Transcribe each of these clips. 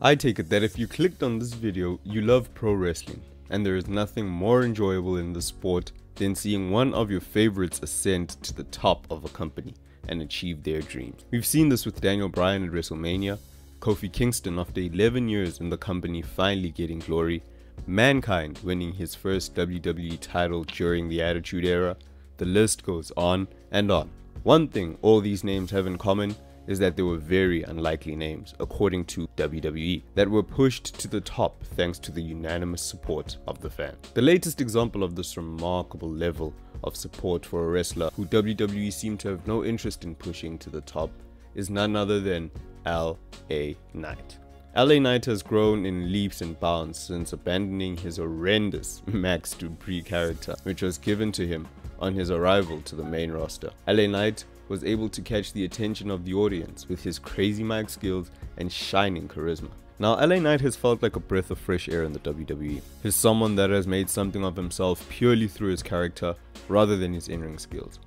I take it that if you clicked on this video, you love pro wrestling, and there is nothing more enjoyable in the sport than seeing one of your favorites ascend to the top of a company and achieve their dreams. We've seen this with Daniel Bryan at WrestleMania, Kofi Kingston after 11 years in the company finally getting glory, Mankind winning his first WWE title during the Attitude Era. The list goes on and on. One thing all these names have in common is that they were very unlikely names, according to WWE, that were pushed to the top thanks to the unanimous support of the fans. The latest example of this remarkable level of support for a wrestler who WWE seemed to have no interest in pushing to the top is none other than LA Knight. LA Knight has grown in leaps and bounds since abandoning his horrendous Max Dupree character, which was given to him on his arrival to the main roster. LA Knight was able to catch the attention of the audience with his crazy mic skills and shining charisma. Now, LA Knight has felt like a breath of fresh air in the WWE. He's someone that has made something of himself purely through his character rather than his in-ring skills.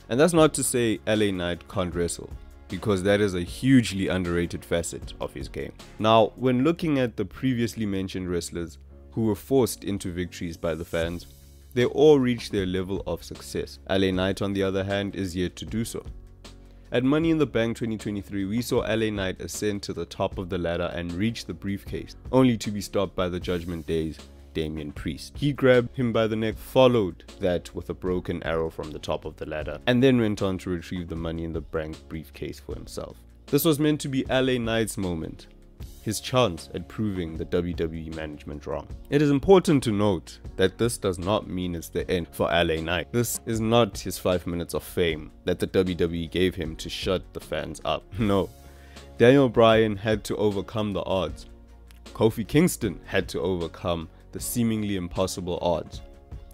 And that's not to say LA Knight can't wrestle, because that is a hugely underrated facet of his game. Now, when looking at the previously mentioned wrestlers who were forced into victories by the fans, they all reached their level of success. LA Knight, on the other hand, is yet to do so. At Money in the Bank 2023, we saw LA Knight ascend to the top of the ladder and reach the briefcase, only to be stopped by the Judgment Day's Damian Priest. He grabbed him by the neck, followed that with a broken arrow from the top of the ladder, and then went on to retrieve the Money in the Bank briefcase for himself. This was meant to be LA Knight's moment, his chance at proving the WWE management wrong. It is important to note that this does not mean it's the end for LA Knight. This is not his 5 minutes of fame that the WWE gave him to shut the fans up. No, Daniel Bryan had to overcome the odds. Kofi Kingston had to overcome the seemingly impossible odds.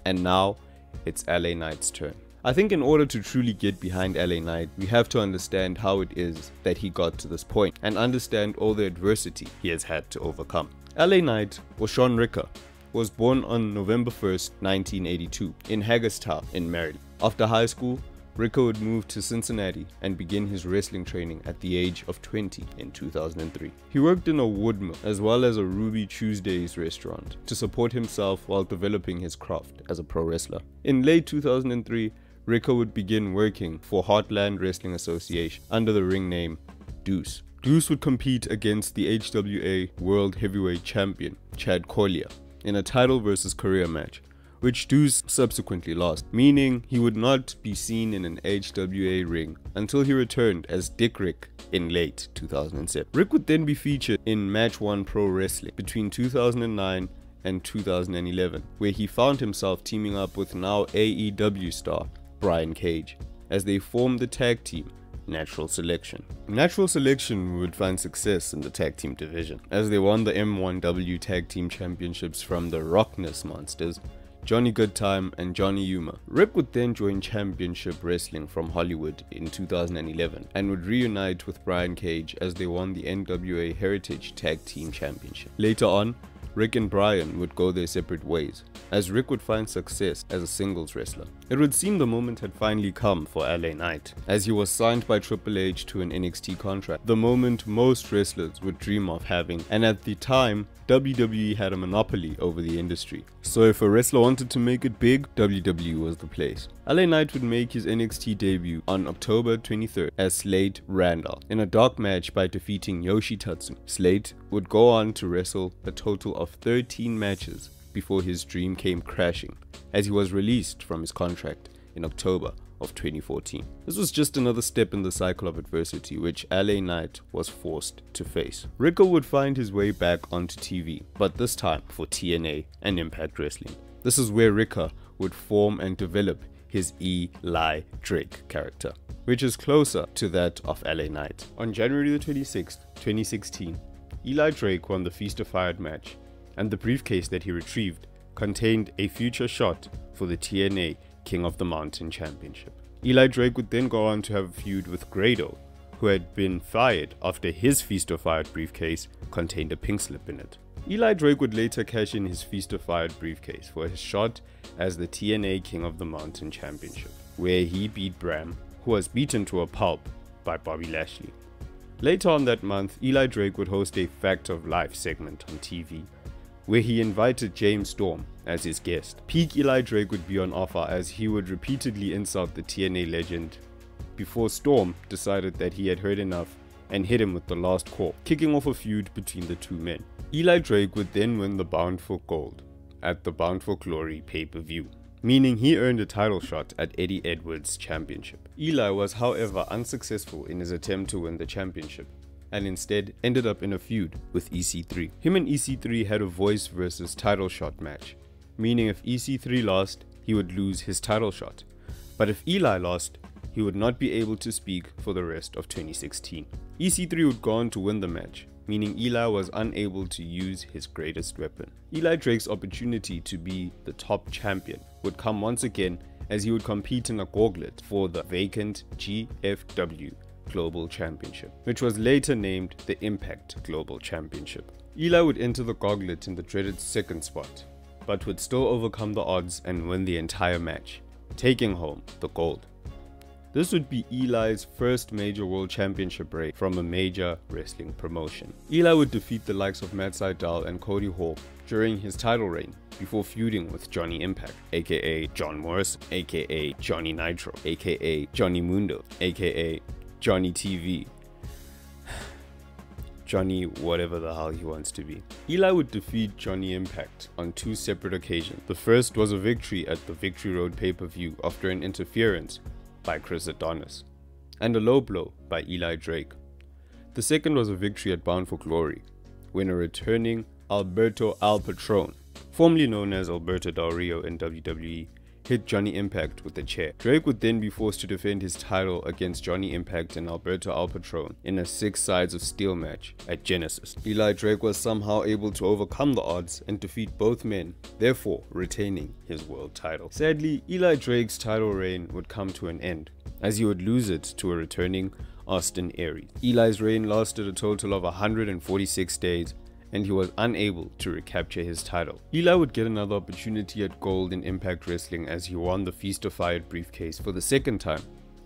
And now it's LA Knight's turn. I think in order to truly get behind LA Knight, we have to understand how it is that he got to this point and understand all the adversity he has had to overcome. LA Knight, or Sean Ricker, was born on November 1st, 1982 in Hagerstown in Maryland. After high school, Ricker would move to Cincinnati and begin his wrestling training at the age of 20 in 2003. He worked in a wood mill as well as a Ruby Tuesdays restaurant to support himself while developing his craft as a pro wrestler. In late 2003, Ricker would begin working for Heartland Wrestling Association under the ring name Deuce. Deuce would compete against the HWA World Heavyweight Champion Chad Collier in a title versus career match, which Deuce subsequently lost, meaning he would not be seen in an HWA ring until he returned as Dick Rick in late 2007. Rick would then be featured in Match 1 Pro Wrestling between 2009 and 2011, where he found himself teaming up with now AEW star Brian Cage as they formed the tag team Natural Selection. Natural Selection would find success in the tag team division as they won the M1W Tag Team Championships from the Rockness Monsters, Johnny Goodtime and Johnny Yuma. Rick would then join Championship Wrestling from Hollywood in 2011 and would reunite with Brian Cage as they won the NWA Heritage Tag Team Championship. Later on, Rick and Brian would go their separate ways, as Rick would find success as a singles wrestler. It would seem the moment had finally come for LA Knight, as he was signed by Triple H to an NXT contract, the moment most wrestlers would dream of having, and at the time, WWE had a monopoly over the industry. So if a wrestler wanted to make it big, WWE was the place. LA Knight would make his NXT debut on October 23rd as Slade Randall in a dark match by defeating Yoshitatsu. Slade would go on to wrestle a total of 13 matches before his dream came crashing, as he was released from his contract in October of 2014. This was just another step in the cycle of adversity which LA Knight was forced to face. Ricker would find his way back onto TV, but this time for TNA and Impact Wrestling. This is where Ricker would form and develop his Eli Drake character, which is closer to that of LA Knight. On January 26, 2016, Eli Drake won the Feast of Fire match, and the briefcase that he retrieved contained a future shot for the TNA King of the Mountain Championship. Eli Drake would then go on to have a feud with Grado, who had been fired after his Feast of Fire briefcase contained a pink slip in it. Eli Drake would later cash in his Feast of Fire briefcase for his shot as the TNA King of the Mountain Championship, where he beat Bram, who was beaten to a pulp by Bobby Lashley. Later on that month, Eli Drake would host a Fact of Life segment on TV, where he invited James Storm as his guest. Peak Eli Drake would be on offer as he would repeatedly insult the TNA legend before Storm decided that he had heard enough and hit him with the last call, kicking off a feud between the two men. Eli Drake would then win the Bound for Gold at the Bound for Glory pay-per-view, meaning he earned a title shot at Eddie Edwards' championship. Eli was however unsuccessful in his attempt to win the championship, and instead ended up in a feud with EC3. Him and EC3 had a voice versus title shot match, meaning if EC3 lost, he would lose his title shot, but if Eli lost, he would not be able to speak for the rest of 2016. EC3 would go on to win the match, meaning Eli was unable to use his greatest weapon. Eli Drake's opportunity to be the top champion would come once again as he would compete in a gauntlet for the vacant GFW Global Championship, which was later named the Impact Global Championship. Eli would enter the gauntlet in the dreaded second spot, but would still overcome the odds and win the entire match, taking home the gold. This would be Eli's first major world championship break from a major wrestling promotion. Eli would defeat the likes of Matt Sydal and Cody Hall during his title reign before feuding with Johnny Impact, aka John Morrison, aka Johnny Nitro, aka Johnny Mundo, aka Johnny TV, Johnny whatever the hell he wants to be. Eli would defeat Johnny Impact on two separate occasions. The first was a victory at the Victory Road pay-per-view after an interference by Chris Adonis, and a low blow by Eli Drake. The second was a victory at Bound for Glory, when a returning Alberto Al Patron, formerly known as Alberto Del Rio in WWE, hit Johnny Impact with a chair. Drake would then be forced to defend his title against Johnny Impact and Alberto Al Patron in a 6 sides of steel match at Genesis. Eli Drake was somehow able to overcome the odds and defeat both men, therefore retaining his world title. Sadly, Eli Drake's title reign would come to an end, as he would lose it to a returning Austin Aries. Eli's reign lasted a total of 146 days, and he was unable to recapture his title. Eli would get another opportunity at gold in Impact Wrestling as he won the Feast of Fire briefcase for the second time,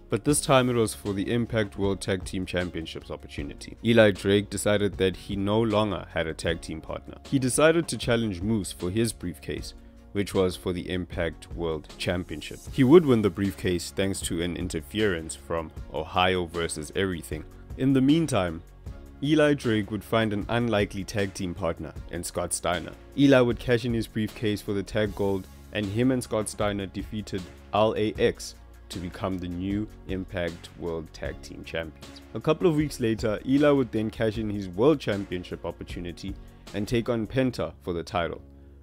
but this time it was for the Impact World Tag Team Championships opportunity. Eli Drake decided that he no longer had a tag team partner. He decided to challenge Moose for his briefcase, which was for the Impact World Championship. He would win the briefcase thanks to an interference from Ohio versus Everything. In the meantime, Eli Drake would find an unlikely tag team partner in Scott Steiner. Eli would cash in his briefcase for the tag gold, and him and Scott Steiner defeated LAX to become the new Impact World Tag Team Champions. A couple of weeks later, Eli would then cash in his World Championship opportunity and take on Penta for the title,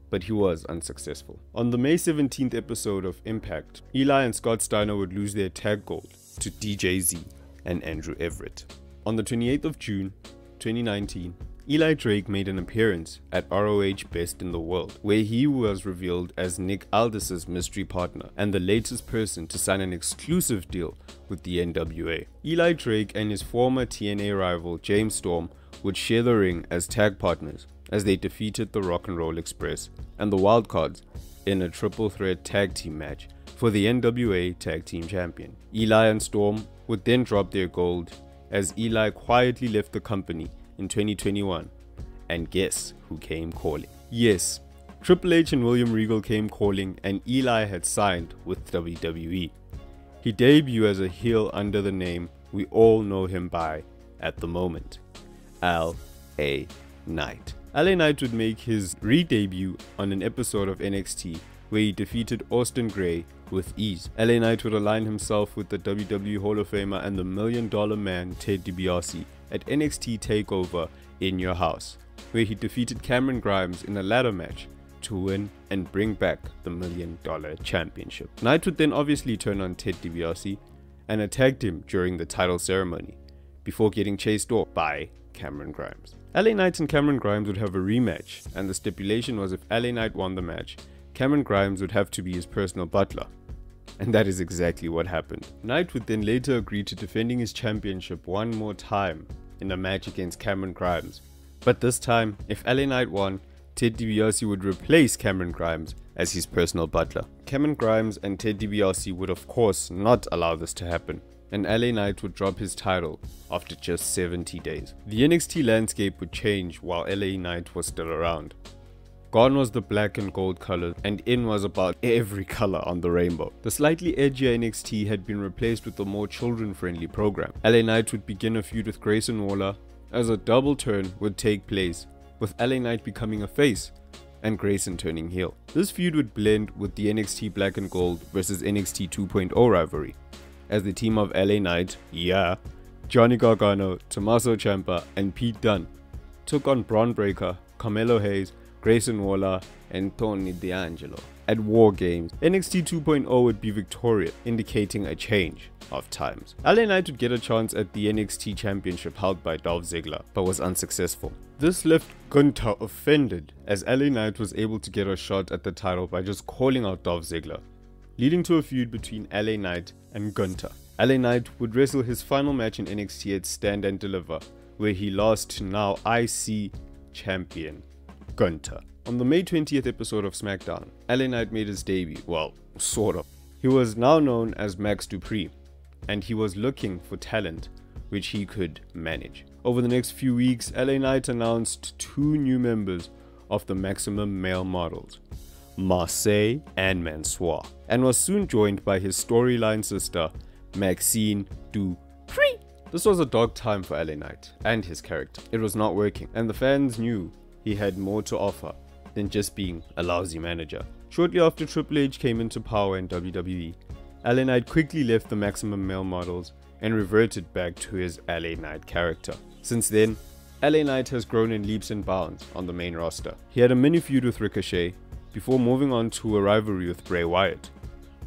but he was unsuccessful. On the May 17th episode of Impact, Eli and Scott Steiner would lose their tag gold to DJZ and Andrew Everett. On the 28th of June 2019, Eli Drake made an appearance at ROH Best in the World, where he was revealed as Nick Aldis's mystery partner and the latest person to sign an exclusive deal with the NWA. Eli Drake and his former TNA rival James Storm would share the ring as tag partners as they defeated the Rock and Roll Express and the Wildcards in a triple threat tag team match for the NWA Tag Team Champion. Eli and Storm would then drop their gold as Eli quietly left the company in 2021, and guess who came calling? Yes, Triple H and William Regal came calling, and Eli had signed with WWE. He debuted as a heel under the name we all know him by at the moment, LA Knight. LA Knight would make his re-debut on an episode of NXT where he defeated Austin Gray with ease. LA Knight would align himself with the WWE Hall of Famer and the $1 Million Man Ted DiBiase at NXT TakeOver in Your House, where he defeated Cameron Grimes in a ladder match to win and bring back the $1 Million Championship. Knight would then obviously turn on Ted DiBiase and attacked him during the title ceremony before getting chased off by Cameron Grimes. LA Knight and Cameron Grimes would have a rematch, and the stipulation was if LA Knight won the match, Cameron Grimes would have to be his personal butler. And that is exactly what happened. Knight would then later agree to defending his championship one more time in a match against Cameron Grimes. But this time, if LA Knight won, Ted DiBiase would replace Cameron Grimes as his personal butler. Cameron Grimes and Ted DiBiase would of course not allow this to happen, and LA Knight would drop his title after just 70 days. The NXT landscape would change while LA Knight was still around. Gone was the black and gold color, and in was about every color on the rainbow. The slightly edgier NXT had been replaced with a more children-friendly program. LA Knight would begin a feud with Grayson Waller, as a double turn would take place, with LA Knight becoming a face and Grayson turning heel. This feud would blend with the NXT Black and Gold versus NXT 2.0 rivalry, as the team of LA Knight, Johnny Gargano, Tommaso Ciampa, and Pete Dunne took on Braun Breaker, Carmelo Hayes, Grayson Waller, and Tony D'Angelo. At War Games, NXT 2.0 would be victorious, indicating a change of times. LA Knight would get a chance at the NXT Championship held by Dolph Ziggler, but was unsuccessful. This left Gunther offended, as LA Knight was able to get a shot at the title by just calling out Dolph Ziggler, leading to a feud between LA Knight and Gunther. LA Knight would wrestle his final match in NXT at Stand and Deliver, where he lost to now IC champion Gunther. On the May 20th episode of SmackDown, LA Knight made his debut, well, sort of. He was now known as Max Dupree, and he was looking for talent which he could manage. Over the next few weeks, LA Knight announced 2 new members of the Maximum Male Models, Marseille and Mansoor, and was soon joined by his storyline sister, Maxine Dupree. This was a dark time for LA Knight and his character. It was not working, and the fans knew he had more to offer than just being a lousy manager. Shortly after Triple H came into power in WWE, LA Knight quickly left the Maximum Male Models and reverted back to his LA Knight character. Since then, LA Knight has grown in leaps and bounds on the main roster. He had a mini feud with Ricochet before moving on to a rivalry with Bray Wyatt,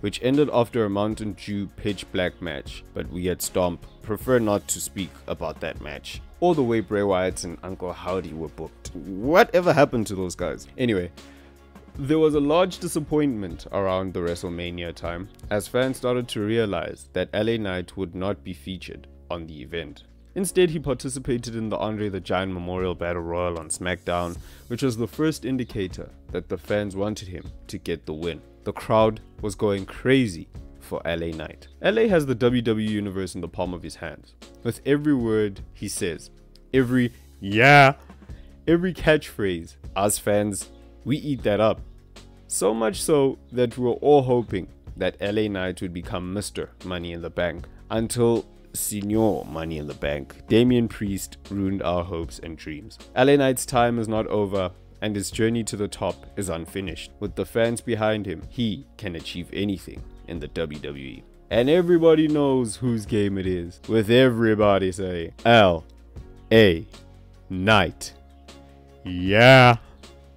which ended after a Mountain Dew pitch black match, but we at Stomp prefer not to speak about that match, or the way Bray Wyatt and Uncle Howdy were booked. Whatever happened to those guys? Anyway, there was a large disappointment around the WrestleMania time, as fans started to realize that LA Knight would not be featured on the event. Instead, he participated in the Andre the Giant Memorial Battle Royal on SmackDown, which was the first indicator that the fans wanted him to get the win. The crowd was going crazy for LA Knight. LA has the WWE Universe in the palm of his hands. With every word he says, every catchphrase, us fans, we eat that up. So much so that we were all hoping that LA Knight would become Mr. Money in the Bank, until Senior Money in the Bank, Damian Priest, ruined our hopes and dreams. LA Knight's time is not over, and his journey to the top is unfinished. With the fans behind him, he can achieve anything in the WWE. And everybody knows whose game it is, with everybody saying, LA Knight. Yeah.